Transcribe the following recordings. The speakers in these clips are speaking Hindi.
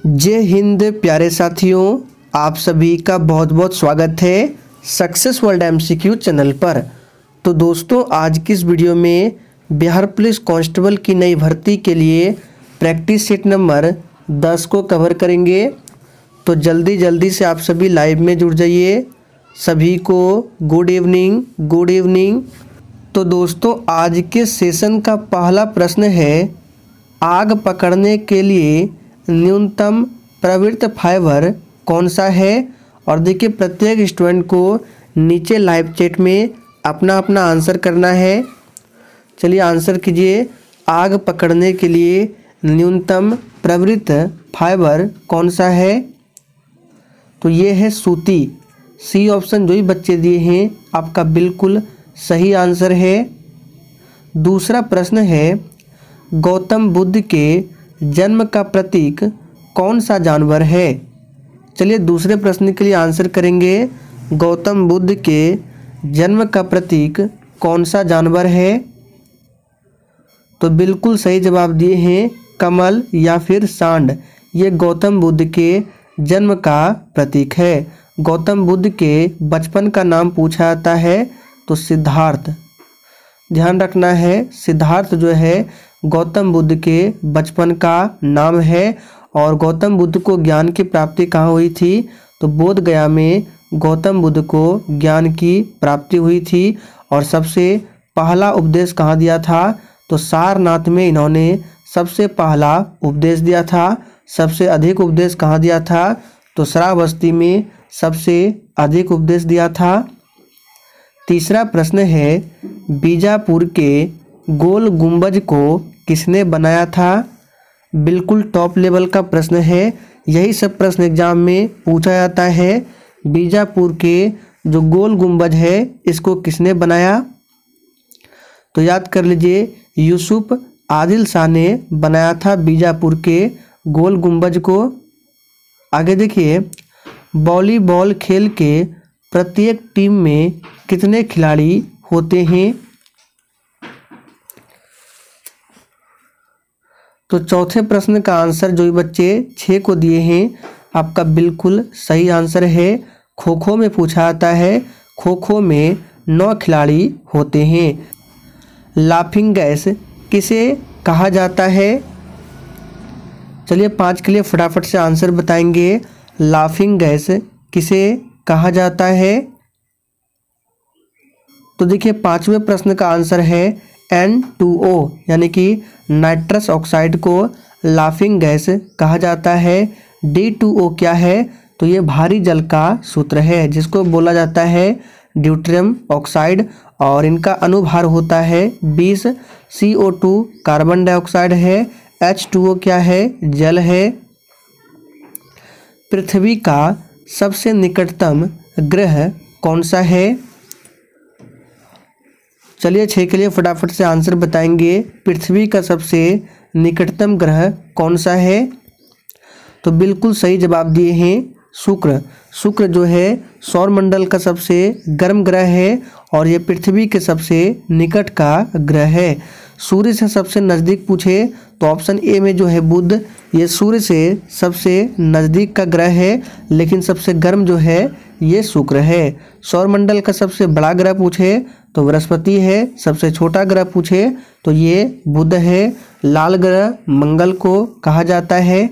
जय हिंद प्यारे साथियों, आप सभी का बहुत बहुत स्वागत है सक्सेस वर्ल्ड एमसीक्यू चैनल पर। तो दोस्तों, आज की इस वीडियो में बिहार पुलिस कांस्टेबल की नई भर्ती के लिए प्रैक्टिस सेट नंबर 10 को कवर करेंगे। तो जल्दी से आप सभी लाइव में जुड़ जाइए। सभी को गुड इवनिंग। तो दोस्तों, आज के सेशन का पहला प्रश्न है, आग पकड़ने के लिए न्यूनतम प्रवृत्त फाइबर कौन सा है। और देखिए, प्रत्येक स्टूडेंट को नीचे लाइव चैट में अपना आंसर करना है। चलिए आंसर कीजिए, आग पकड़ने के लिए न्यूनतम प्रवृत्त फाइबर कौन सा है। तो ये है सूती। सी ऑप्शन जो ही बच्चे दिए हैं आपका बिल्कुल सही आंसर है। दूसरा प्रश्न है, गौतम बुद्ध के जन्म का प्रतीक कौन सा जानवर है। चलिए दूसरे प्रश्न के लिए आंसर करेंगे, गौतम बुद्ध के जन्म का प्रतीक कौन सा जानवर है। तो बिल्कुल सही जवाब दिए हैं, कमल या फिर सांड। ये गौतम बुद्ध के जन्म का प्रतीक है। गौतम बुद्ध के बचपन का नाम पूछा जाता है तो सिद्धार्थ। ध्यान रखना है, सिद्धार्थ जो है गौतम बुद्ध के बचपन का नाम है। और गौतम बुद्ध को ज्ञान की प्राप्ति कहाँ हुई थी, तो बोध गया में गौतम बुद्ध को ज्ञान की प्राप्ति हुई थी। और सबसे पहला उपदेश कहाँ दिया था, तो सारनाथ में इन्होंने सबसे पहला उपदेश दिया था। सबसे अधिक उपदेश कहाँ दिया था, तो श्रावस्ती में सबसे अधिक उपदेश दिया था। तीसरा प्रश्न है, बीजापुर के गोल गुंबज को किसने बनाया था। बिल्कुल टॉप लेवल का प्रश्न है, यही सब प्रश्न एग्जाम में पूछा जाता है। बीजापुर के जो गोल गुंबज है इसको किसने बनाया, तो याद कर लीजिए, यूसुफ आदिल शाह ने बनाया था बीजापुर के गोल गुंबज को। आगे देखिए, वॉलीबॉल खेल के प्रत्येक टीम में कितने खिलाड़ी होते हैं। तो चौथे प्रश्न का आंसर जो बच्चे 6 को दिए हैं आपका बिल्कुल सही आंसर है। खो खो में पूछा जाता है, खो खो में 9 खिलाड़ी होते हैं। लाफिंग गैस किसे कहा जाता है। चलिए 5 के लिए फटाफट से आंसर बताएंगे, लाफिंग गैस किसे कहा जाता है। तो देखिए 5वें प्रश्न का आंसर है N2O, यानी कि नाइट्रस ऑक्साइड को लाफिंग गैस कहा जाता है। D2O क्या है, तो ये भारी जल का सूत्र है जिसको बोला जाता है ड्यूटेरियम ऑक्साइड। और इनका अनुभार होता है 20। CO2 कार्बन डाइऑक्साइड है। H2O क्या है, जल है। पृथ्वी का सबसे निकटतम ग्रह कौन सा है। चलिए 6 के लिए फटाफट से आंसर बताएंगे, पृथ्वी का सबसे निकटतम ग्रह कौन सा है। तो बिल्कुल सही जवाब दिए हैं, शुक्र। शुक्र जो है सौरमंडल का सबसे गर्म ग्रह है और ये पृथ्वी के सबसे निकट का ग्रह है। सूर्य से सबसे नज़दीक पूछे तो ऑप्शन ए में जो है बुध, ये सूर्य से सबसे नज़दीक का ग्रह है, लेकिन सबसे गर्म जो है ये शुक्र है। सौरमंडल का सबसे बड़ा ग्रह पूछे तो बृहस्पति है। सबसे छोटा ग्रह पूछे तो ये बुध है। लाल ग्रह मंगल को कहा जाता है।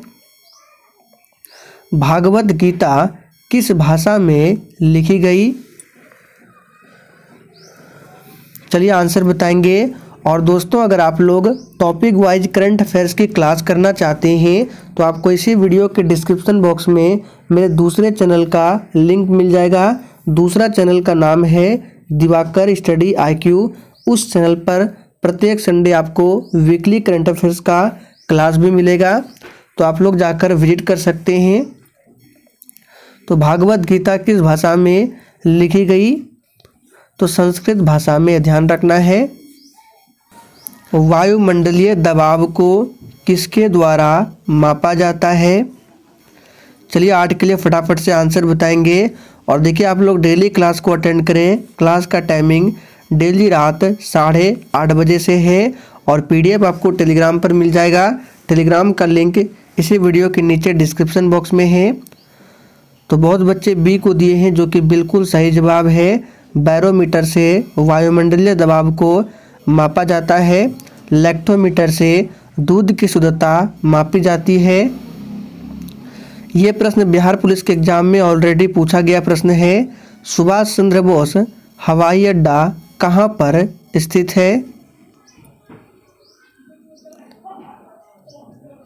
भागवत गीता किस भाषा में लिखी गई। चलिए आंसर बताएंगे। और दोस्तों, अगर आप लोग टॉपिक वाइज करंट अफेयर्स की क्लास करना चाहते हैं तो आपको इसी वीडियो के डिस्क्रिप्शन बॉक्स में मेरे दूसरे चैनल का लिंक मिल जाएगा। दूसरा चैनल का नाम है दिवाकर स्टडी IQ। उस चैनल पर प्रत्येक संडे आपको वीकली करंट अफेयर्स का क्लास भी मिलेगा, तो आप लोग जाकर विजिट कर सकते हैं। तो भागवत गीता किस भाषा में लिखी गई, तो संस्कृत भाषा में। ध्यान रखना है। वायुमंडलीय दबाव को किसके द्वारा मापा जाता है। चलिए 8 के लिए फटाफट से आंसर बताएंगे। और देखिए, आप लोग डेली क्लास को अटेंड करें। क्लास का टाइमिंग डेली रात 8:30 बजे से है और PDF आपको टेलीग्राम पर मिल जाएगा। टेलीग्राम का लिंक इसी वीडियो के नीचे डिस्क्रिप्शन बॉक्स में है। तो बहुत बच्चे बी को दिए हैं, जो कि बिल्कुल सही जवाब है। बैरोमीटर से वायुमंडलीय दबाव को मापा जाता है। लैक्टोमीटर से दूध की शुद्धता मापी जाती है। ये प्रश्न बिहार पुलिस के एग्जाम में ऑलरेडी पूछा गया प्रश्न है। सुभाष चंद्र बोस हवाई अड्डा कहाँ पर स्थित है?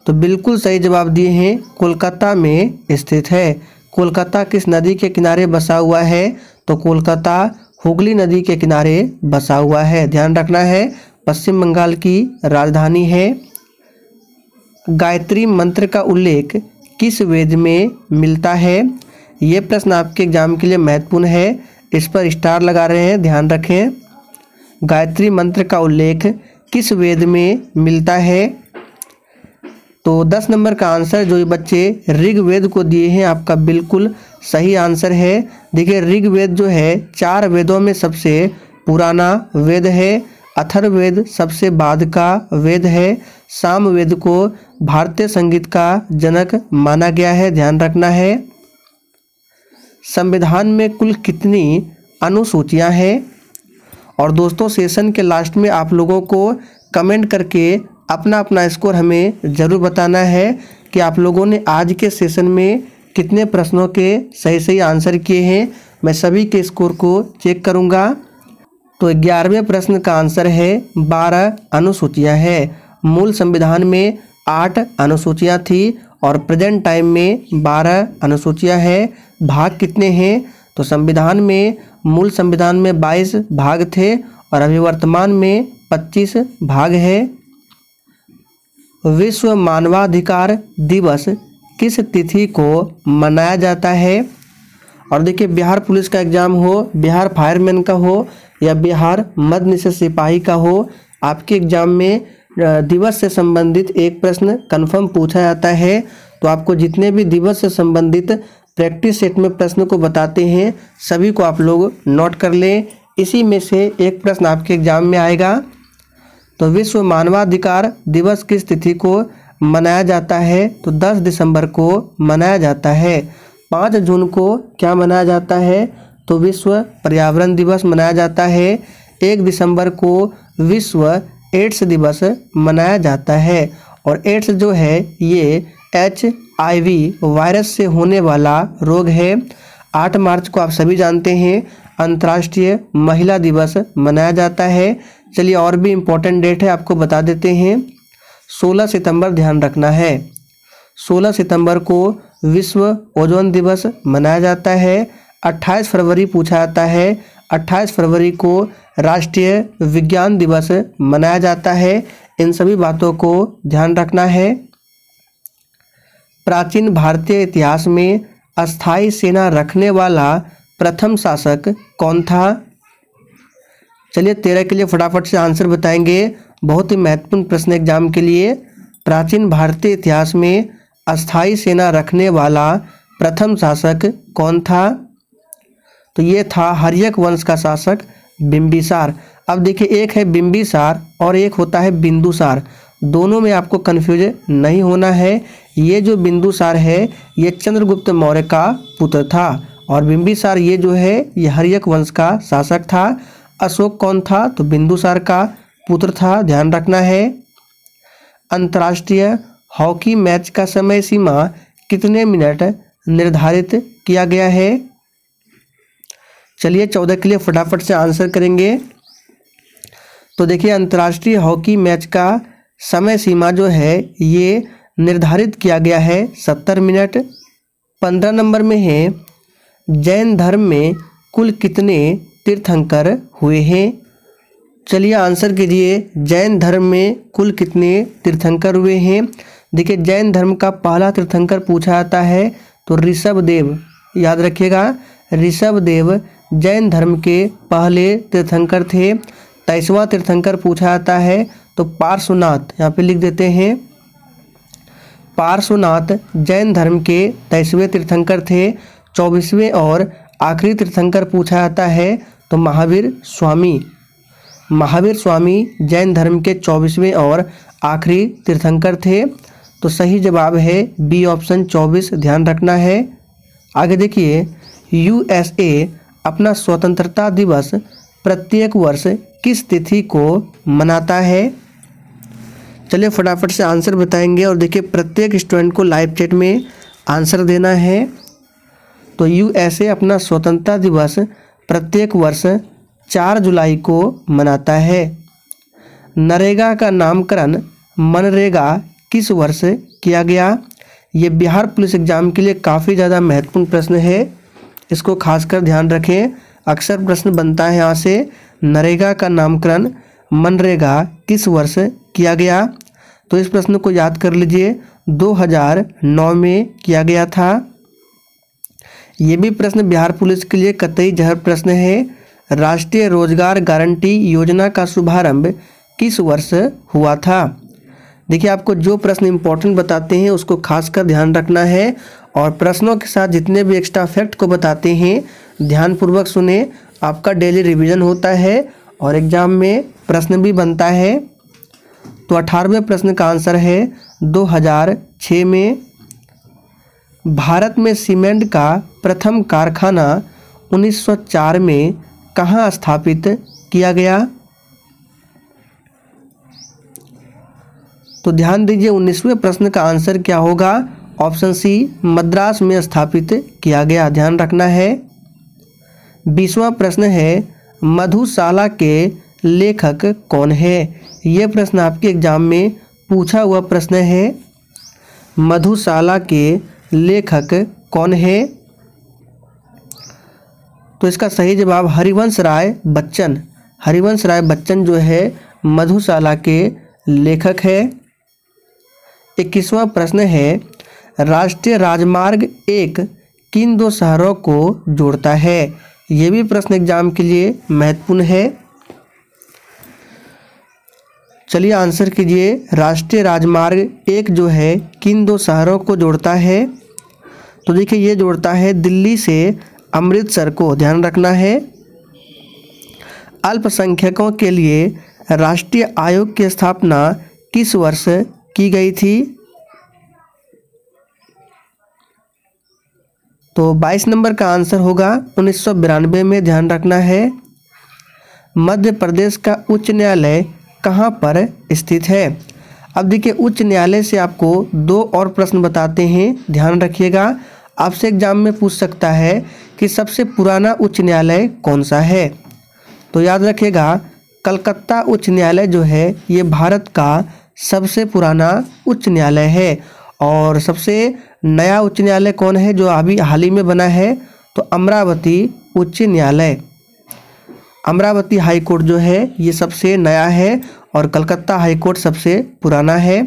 तो बिल्कुल सही जवाब दिए हैं, कोलकाता में स्थित है। कोलकाता किस नदी के किनारे बसा हुआ है? तो कोलकाता हुगली नदी के किनारे बसा हुआ है। ध्यान रखना है, पश्चिम बंगाल की राजधानी है। गायत्री मंत्र का उल्लेख किस वेद में मिलता है? ये प्रश्न आपके एग्जाम के लिए महत्वपूर्ण है, इस पर स्टार लगा रहे हैं, ध्यान रखें। गायत्री मंत्र का उल्लेख किस वेद में मिलता है? तो 10 नंबर का आंसर जो ये बच्चे ऋग्वेद को दिए हैं, आपका बिल्कुल सही आंसर है। देखिए, ऋग्वेद जो है 4 वेदों में सबसे पुराना वेद है। अथर्ववेद सबसे बाद का वेद है। सामवेद को भारतीय संगीत का जनक माना गया है, ध्यान रखना है। संविधान में कुल कितनी अनुसूचियां हैं? और दोस्तों, सेशन के लास्ट में आप लोगों को कमेंट करके अपना अपना स्कोर हमें ज़रूर बताना है कि आप लोगों ने आज के सेशन में कितने प्रश्नों के सही सही आंसर किए हैं। मैं सभी के स्कोर को चेक करूंगा। तो 11वें प्रश्न का आंसर है 12 अनुसूचियां हैं। मूल संविधान में 8 अनुसूचियां थी और प्रेजेंट टाइम में 12 अनुसूचियां हैं। भाग कितने हैं? तो संविधान में, मूल संविधान में 22 भाग थे और अभी वर्तमान में 25 भाग है। विश्व मानवाधिकार दिवस किस तिथि को मनाया जाता है? और देखिए, बिहार पुलिस का एग्जाम हो, बिहार फायरमैन का हो या बिहार मध्य निषेध सिपाही का हो, आपके एग्जाम में दिवस से संबंधित एक प्रश्न कंफर्म पूछा जाता है। तो आपको जितने भी दिवस से संबंधित प्रैक्टिस सेट में प्रश्न को बताते हैं, सभी को आप लोग नोट कर लें। इसी में से एक प्रश्न आपके एग्जाम में आएगा। तो विश्व मानवाधिकार दिवस किस तिथि को मनाया जाता है? तो 10 दिसंबर को मनाया जाता है। 5 जून को क्या मनाया जाता है? तो विश्व पर्यावरण दिवस मनाया जाता है। 1 दिसंबर को विश्व एड्स दिवस मनाया जाता है। और एड्स जो है ये HIV वायरस से होने वाला रोग है। 8 मार्च को आप सभी जानते हैं अंतर्राष्ट्रीय महिला दिवस मनाया जाता है। चलिए, और भी इम्पोर्टेंट डेट है, आपको बता देते हैं। 16 सितंबर ध्यान रखना है। 16 सितंबर को विश्व ओजोन दिवस मनाया जाता है। 28 फरवरी पूछा जाता है। 28 फरवरी को राष्ट्रीय विज्ञान दिवस मनाया जाता है। इन सभी बातों को ध्यान रखना है। प्राचीन भारतीय इतिहास में अस्थायी सेना रखने वाला प्रथम शासक कौन था? चलिए, 13 के लिए फटाफट से आंसर बताएंगे। बहुत ही महत्वपूर्ण प्रश्न एग्जाम के लिए। प्राचीन भारतीय इतिहास में अस्थायी सेना रखने वाला प्रथम शासक कौन था? तो ये था हर्यक वंश का शासक बिंबिसार। अब देखिए, एक है बिंबिसार और एक होता है बिंदुसार। दोनों में आपको कन्फ्यूज नहीं होना है। ये जो बिंदुसार है ये चंद्रगुप्त मौर्य का पुत्र था और बिंबिसार ये जो है ये हर्यक वंश का शासक था। अशोक कौन था? तो बिंदुसार का पुत्र था, ध्यान रखना है। अंतर्राष्ट्रीय हॉकी मैच का समय सीमा कितने मिनट निर्धारित किया गया है? चलिए, 14 के लिए फटाफट से आंसर करेंगे। तो देखिए, अंतर्राष्ट्रीय हॉकी मैच का समय सीमा जो है ये निर्धारित किया गया है 70 मिनट। 15 नंबर में है जैन धर्म में कुल कितने तीर्थंकर हुए हैं? चलिए आंसर कीजिए, जैन धर्म में कुल कितने तीर्थंकर हुए हैं? देखिए, जैन धर्म का पहला तीर्थंकर पूछा जाता है तो ऋषभदेव, याद रखिएगा, ऋषभदेव जैन धर्म के पहले तीर्थंकर थे। 23वां तीर्थंकर पूछा जाता है तो पार्श्वनाथ, यहाँ पे लिख देते हैं, पार्श्वनाथ जैन धर्म के 23वें तीर्थंकर थे। 24वें और आखिरी तीर्थंकर पूछा जाता है तो महावीर स्वामी, महावीर स्वामी जैन धर्म के 24वें और आखिरी तीर्थंकर थे। तो सही जवाब है बी ऑप्शन 24, ध्यान रखना है। आगे देखिए, यूएसए अपना स्वतंत्रता दिवस प्रत्येक वर्ष किस तिथि को मनाता है? चलिए फटाफट से आंसर बताएंगे और देखिए प्रत्येक स्टूडेंट को लाइव चैट में आंसर देना है। तो यूएसए अपना स्वतंत्रता दिवस प्रत्येक वर्ष 4 जुलाई को मनाता है। नरेगा का नामकरण मनरेगा किस वर्ष किया गया? ये बिहार पुलिस एग्जाम के लिए काफ़ी ज़्यादा महत्वपूर्ण प्रश्न है, इसको खासकर ध्यान रखें। अक्सर प्रश्न बनता है यहाँ से, नरेगा का नामकरण मनरेगा किस वर्ष किया गया? तो इस प्रश्न को याद कर लीजिए, 2009 में किया गया था। ये भी प्रश्न बिहार पुलिस के लिए कतई जहर प्रश्न है। राष्ट्रीय रोजगार गारंटी योजना का शुभारंभ किस वर्ष हुआ था? देखिए आपको जो प्रश्न इंपॉर्टेंट बताते हैं उसको खासकर ध्यान रखना है और प्रश्नों के साथ जितने भी एक्स्ट्रा फैक्ट को बताते हैं ध्यानपूर्वक सुने। आपका डेली रिवीजन होता है और एग्जाम में प्रश्न भी बनता है। तो 18वें प्रश्न का आंसर है 2006 में। भारत में सीमेंट का प्रथम कारखाना 1904 में कहाँ स्थापित किया गया? तो ध्यान दीजिए 19वें प्रश्न का आंसर क्या होगा? ऑप्शन सी, मद्रास में स्थापित किया गया, ध्यान रखना है। 20वां प्रश्न है, मधुशाला के लेखक कौन है? यह प्रश्न आपके एग्जाम में पूछा हुआ प्रश्न है। मधुशाला के लेखक कौन है? तो इसका सही जवाब हरिवंश राय बच्चन। हरिवंश राय बच्चन जो है मधुशाला के लेखक है। 21वां प्रश्न है, राष्ट्रीय राजमार्ग 1 किन 2 शहरों को जोड़ता है? ये भी प्रश्न एग्जाम के लिए महत्वपूर्ण है। चलिए आंसर कीजिए, राष्ट्रीय राजमार्ग 1 जो है किन 2 शहरों को जोड़ता है? तो देखिए ये जोड़ता है दिल्ली से अमृतसर को, ध्यान रखना है। अल्पसंख्यकों के लिए राष्ट्रीय आयोग की स्थापना किस वर्ष की गई थी? तो 22 नंबर का आंसर होगा 1992 में, ध्यान रखना है। मध्य प्रदेश का उच्च न्यायालय कहाँ पर स्थित है? अब देखिए उच्च न्यायालय से आपको 2 और प्रश्न बताते हैं, ध्यान रखिएगा। आपसे एग्जाम में पूछ सकता है कि सबसे पुराना उच्च न्यायालय कौन सा है? तो याद रखिएगा कलकत्ता उच्च न्यायालय जो है ये भारत का सबसे पुराना उच्च न्यायालय है। और सबसे नया उच्च न्यायालय कौन है जो अभी हाल ही में बना है? तो अमरावती उच्च न्यायालय। अमरावती हाई कोर्ट जो है ये सबसे नया है और कलकत्ता हाई कोर्ट सबसे पुराना है।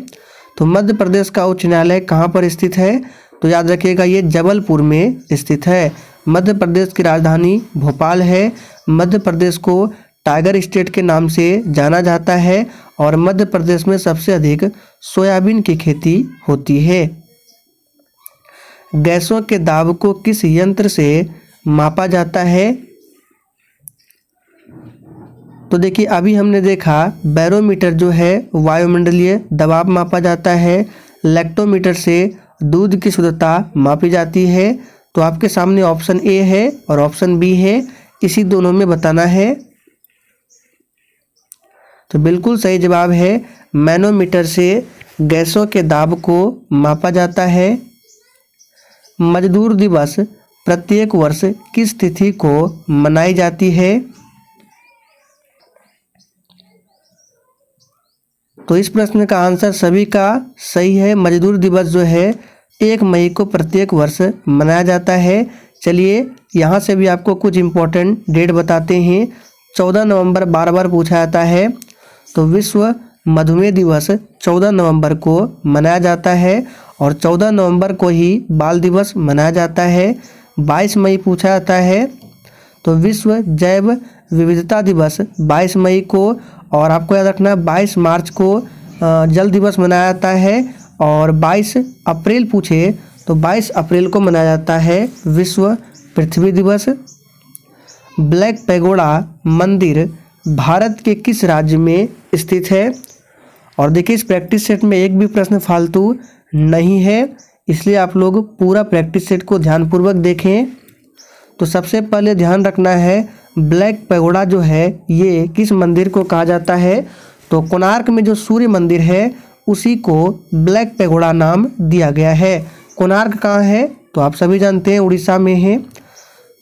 तो मध्य प्रदेश का उच्च न्यायालय कहाँ पर स्थित है? तो याद रखिएगा ये जबलपुर में स्थित है। मध्य प्रदेश की राजधानी भोपाल है। मध्य प्रदेश को टाइगर स्टेट के नाम से जाना जाता है और मध्य प्रदेश में सबसे अधिक सोयाबीन की खेती होती है। गैसों के दाब को किस यंत्र से मापा जाता है? तो देखिए अभी हमने देखा बैरोमीटर जो है वायुमंडलीय दबाव मापा जाता है, लैक्टोमीटर से दूध की शुद्धता मापी जाती है। तो आपके सामने ऑप्शन ए है और ऑप्शन बी है, इसी दोनों में बताना है। तो बिल्कुल सही जवाब है मैनोमीटर से गैसों के दाब को मापा जाता है। मजदूर दिवस प्रत्येक वर्ष किस तिथि को मनाई जाती है? तो इस प्रश्न का आंसर सभी का सही है। मजदूर दिवस जो है 1 मई को प्रत्येक वर्ष मनाया जाता है। चलिए यहाँ से भी आपको कुछ इम्पोर्टेंट डेट बताते हैं। 14 नवंबर बार बार पूछा जाता है, तो विश्व मधुमेह दिवस 14 नवंबर को मनाया जाता है और 14 नवंबर को ही बाल दिवस मनाया जाता है। 22 मई पूछा जाता है, तो विश्व जैव विविधता दिवस 22 मई को, और आपको याद रखना 22 मार्च को जल दिवस मनाया जाता है और 22 अप्रैल पूछे तो 22 अप्रैल को मनाया जाता है विश्व पृथ्वी दिवस। ब्लैक पैगोडा मंदिर भारत के किस राज्य में स्थित है? और देखिए इस प्रैक्टिस सेट में एक भी प्रश्न फालतू नहीं है, इसलिए आप लोग पूरा प्रैक्टिस सेट को ध्यानपूर्वक देखें। तो सबसे पहले ध्यान रखना है ब्लैक पैगोडा जो है ये किस मंदिर को कहा जाता है। तो कोणार्क में जो सूर्य मंदिर है उसी को ब्लैक पैगोडा नाम दिया गया है। कोणार्क कहाँ है तो आप सभी जानते हैं उड़ीसा में है।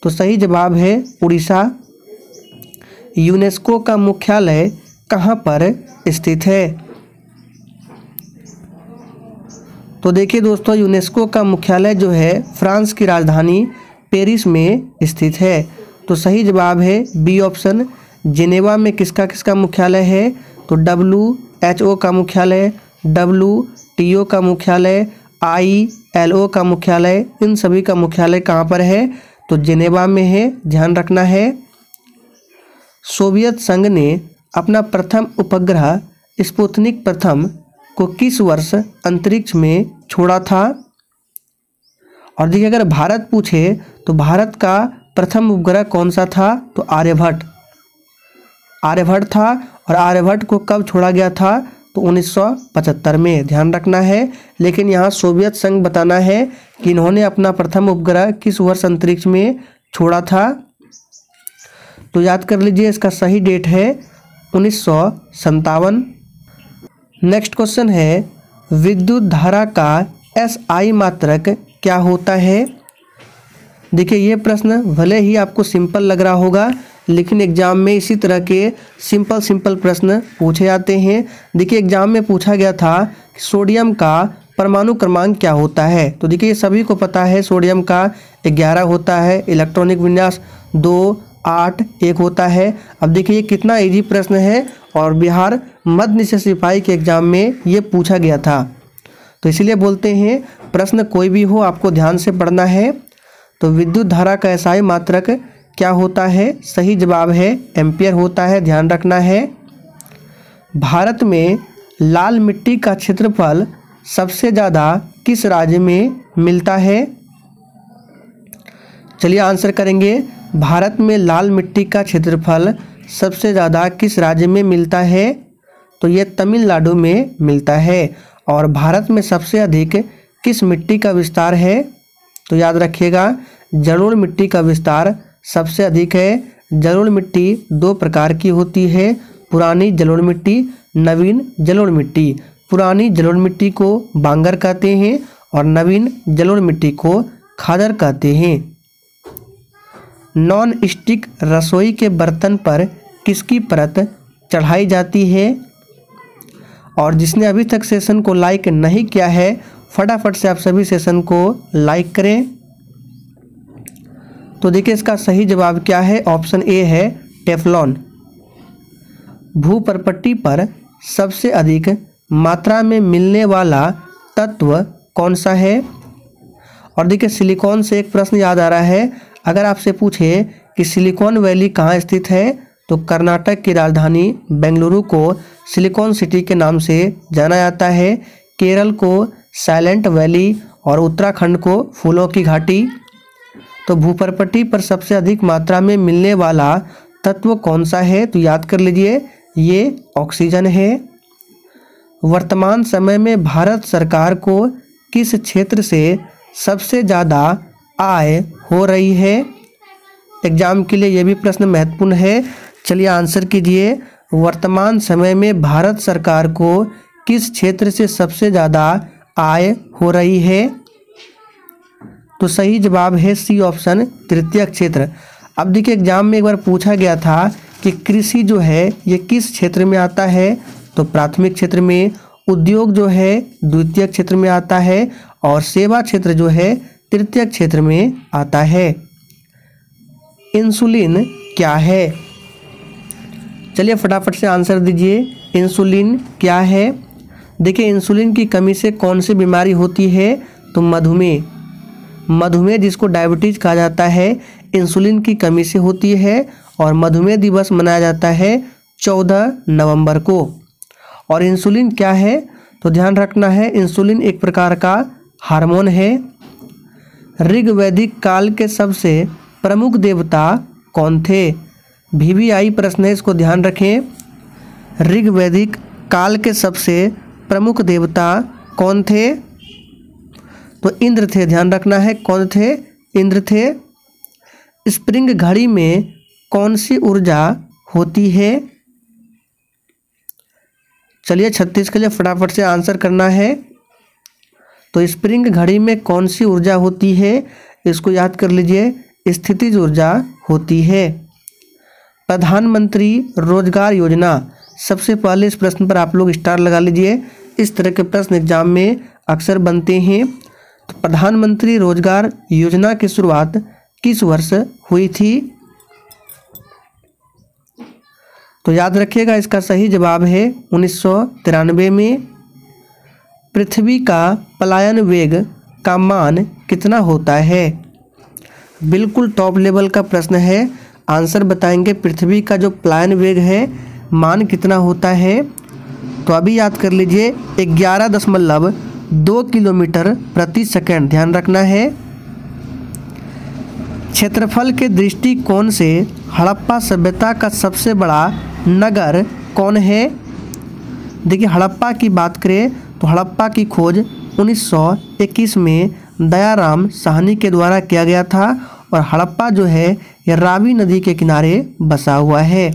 तो सही जवाब है उड़ीसा। यूनेस्को का मुख्यालय कहाँ पर स्थित है। तो देखिए दोस्तों, यूनेस्को का मुख्यालय जो है फ्रांस की राजधानी पेरिस में स्थित है। तो सही जवाब है बी ऑप्शन। जिनेवा में किसका किसका मुख्यालय है तो WHO का मुख्यालय, WTO का मुख्यालय, ILO का मुख्यालय, इन सभी का मुख्यालय कहाँ पर है तो जिनेवा में है, ध्यान रखना है। सोवियत संघ ने अपना प्रथम उपग्रह स्पुतनिक प्रथम को किस वर्ष अंतरिक्ष में छोड़ा था। और देखिए अगर भारत पूछे तो भारत का प्रथम उपग्रह कौन सा था तो आर्यभट्ट था। और आर्यभट्ट को कब छोड़ा गया था तो 1975 में, ध्यान रखना है। लेकिन यहाँ सोवियत संघ बताना है कि इन्होंने अपना प्रथम उपग्रह किस वर्ष अंतरिक्ष में छोड़ा था। तो याद कर लीजिए, इसका सही डेट है 1957। नेक्स्ट क्वेश्चन है विद्युत धारा का SI मात्रक क्या होता है। देखिए ये प्रश्न भले ही आपको सिंपल लग रहा होगा, लेकिन एग्जाम में इसी तरह के सिंपल प्रश्न पूछे जाते हैं। देखिए एग्जाम में पूछा गया था कि सोडियम का परमाणु क्रमांक क्या होता है। तो देखिए सभी को पता है सोडियम का 11 होता है, इलेक्ट्रॉनिक विन्यास 2, 8, 1 होता है। अब देखिए ये कितना इजी प्रश्न है और बिहार मध्य निषेध सिपाही के एग्जाम में ये पूछा गया था। तो इसीलिए बोलते हैं प्रश्न कोई भी हो आपको ध्यान से पढ़ना है। तो विद्युत धारा का SI मात्रक क्या होता है, सही जवाब है एम्पियर होता है, ध्यान रखना है। भारत में लाल मिट्टी का क्षेत्रफल सबसे ज़्यादा किस राज्य में मिलता है। चलिए आंसर करेंगे। भारत में लाल मिट्टी का क्षेत्रफल सबसे ज़्यादा किस राज्य में मिलता है तो ये तमिलनाडु में मिलता है। और भारत में सबसे अधिक किस मिट्टी का विस्तार है तो याद रखिएगा जलोढ़ मिट्टी का विस्तार सबसे अधिक है। जलोढ़ मिट्टी 2 प्रकार की होती है, पुरानी जलोढ़ मिट्टी, नवीन जलोढ़ मिट्टी। पुरानी जलोढ़ मिट्टी को बांगर कहते हैं और नवीन जलोढ़ मिट्टी को खादर कहते हैं। नॉन स्टिक रसोई के बर्तन पर किसकी परत चढ़ाई जाती है। और जिसने अभी तक सेशन को लाइक नहीं किया है फटाफट से आप सभी सेशन को लाइक करें। तो देखिए इसका सही जवाब क्या है, ऑप्शन ए है टेफलॉन। भूपर्पट्टी पर सबसे अधिक मात्रा में मिलने वाला तत्व कौन सा है। और देखिए सिलिकॉन से एक प्रश्न याद आ रहा है, अगर आपसे पूछे कि सिलिकॉन वैली कहाँ स्थित है तो कर्नाटक की राजधानी बेंगलुरु को सिलिकॉन सिटी के नाम से जाना जाता है, केरल को साइलेंट वैली और उत्तराखंड को फूलों की घाटी। तो भूपर्पट्टी पर सबसे अधिक मात्रा में मिलने वाला तत्व कौन सा है तो याद कर लीजिए ये ऑक्सीजन है। वर्तमान समय में भारत सरकार को किस क्षेत्र से सबसे ज़्यादा आय हो रही है। एग्जाम के लिए ये भी प्रश्न महत्वपूर्ण है, चलिए आंसर कीजिए। वर्तमान समय में भारत सरकार को किस क्षेत्र से सबसे ज़्यादा आय हो रही है तो सही जवाब है सी ऑप्शन, तृतीयक क्षेत्र। अब देखिए एग्जाम में एक बार पूछा गया था कि कृषि जो है ये किस क्षेत्र में आता है तो प्राथमिक क्षेत्र में, उद्योग जो है द्वितीयक क्षेत्र में आता है और सेवा क्षेत्र जो है तृतीयक क्षेत्र में आता है। इंसुलिन क्या है, चलिए फटाफट से आंसर दीजिए। इंसुलिन क्या है। देखिए इंसुलिन की कमी से कौन सी बीमारी होती है तो मधुमेह जिसको डायबिटीज़ कहा जाता है इंसुलिन की कमी से होती है। और मधुमेह दिवस मनाया जाता है 14 नवंबर को। और इंसुलिन क्या है तो ध्यान रखना है इंसुलिन एक प्रकार का हार्मोन है। ऋग्वैदिक काल के सबसे प्रमुख देवता कौन थे। VVI प्रश्न है, इसको ध्यान रखें। ऋग्वैदिक काल के सबसे प्रमुख देवता कौन थे तो इंद्र थे, ध्यान रखना है, कौन थे? इंद्र थे। स्प्रिंग घड़ी में कौन सी ऊर्जा होती है? चलिए 36 के लिए फटाफट से आंसर करना है। तो स्प्रिंग घड़ी में कौन सी ऊर्जा होती है? इसको याद कर लीजिए, स्थितिज ऊर्जा होती है। प्रधानमंत्री रोजगार योजना, सबसे पहले इस प्रश्न पर आप लोग स्टार लगा लीजिए। इस तरह के प्रश्न एग्जाम में अक्सर बनते हैं। तो प्रधानमंत्री रोजगार योजना की शुरुआत किस वर्ष हुई थी? तो याद रखिएगा, इसका सही जवाब है 1993 में। पृथ्वी का पलायन वेग का मान कितना होता है? बिल्कुल टॉप लेवल का प्रश्न है, आंसर बताएंगे। पृथ्वी का जो पलायन वेग है मान कितना होता है? तो अभी याद कर लीजिए, 11.2 किलोमीटर प्रति सेकंड, ध्यान रखना है। क्षेत्रफल के दृष्टिकोण से हड़प्पा सभ्यता का सबसे बड़ा नगर कौन है? देखिए, हड़प्पा की बात करें तो हड़प्पा की खोज 1921 में दयाराम साहनी के द्वारा किया गया था और हड़प्पा जो है यह रावी नदी के किनारे बसा हुआ है।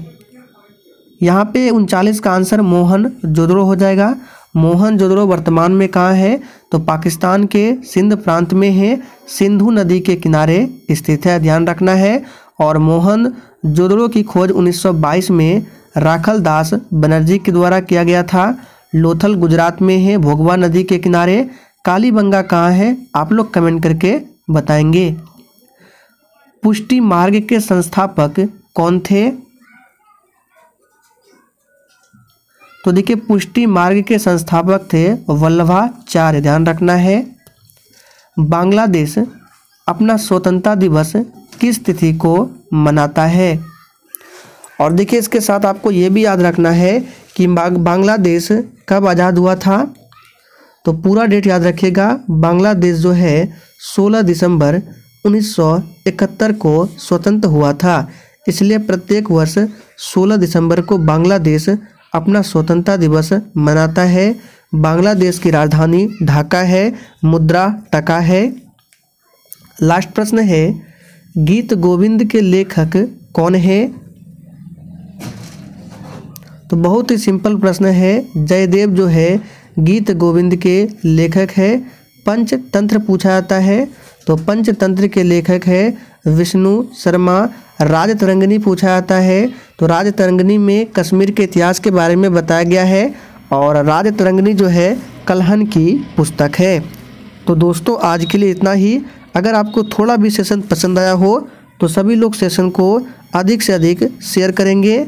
यहाँ पे 39 का आंसर मोहनजोदड़ो हो जाएगा। मोहनजोदड़ो वर्तमान में कहाँ है? तो पाकिस्तान के सिंध प्रांत में है, सिंधु नदी के किनारे स्थित है, ध्यान रखना है। और मोहनजोदड़ो की खोज 1922 में राखल दास बनर्जी के द्वारा किया गया था। लोथल गुजरात में है, भोगवा नदी के किनारे। कालीबंगा कहाँ है? आप लोग कमेंट करके बताएंगे। पुष्टि मार्ग के संस्थापक कौन थे? तो देखिए, पुष्टि मार्ग के संस्थापक थे वल्लभाचार्य, ध्यान रखना है। बांग्लादेश अपना स्वतंत्रता दिवस किस तिथि को मनाता है? और देखिए, इसके साथ आपको ये भी याद रखना है कि बांग्लादेश कब आज़ाद हुआ था। तो पूरा डेट याद रखिएगा। बांग्लादेश जो है 16 दिसंबर 1971 को स्वतंत्र हुआ था। इसलिए प्रत्येक वर्ष 16 दिसंबर को बांग्लादेश अपना स्वतंत्रता दिवस मनाता है। बांग्लादेश की राजधानी ढाका है, मुद्रा टका है। लास्ट प्रश्न है, गीत गोविंद के लेखक कौन है? तो बहुत ही सिंपल प्रश्न है, जयदेव जो है गीत गोविंद के लेखक है। पंचतंत्र पूछा जाता है, तो पंचतंत्र के लेखक है विष्णु शर्मा। राजतरंगिणी पूछा जाता है, तो राजतरंगिणी में कश्मीर के इतिहास के बारे में बताया गया है और राजतरंगिणी जो है कल्हण की पुस्तक है। तो दोस्तों, आज के लिए इतना ही। अगर आपको थोड़ा भी सेशन पसंद आया हो तो सभी लोग सेशन को अधिक से अधिक शेयर करेंगे।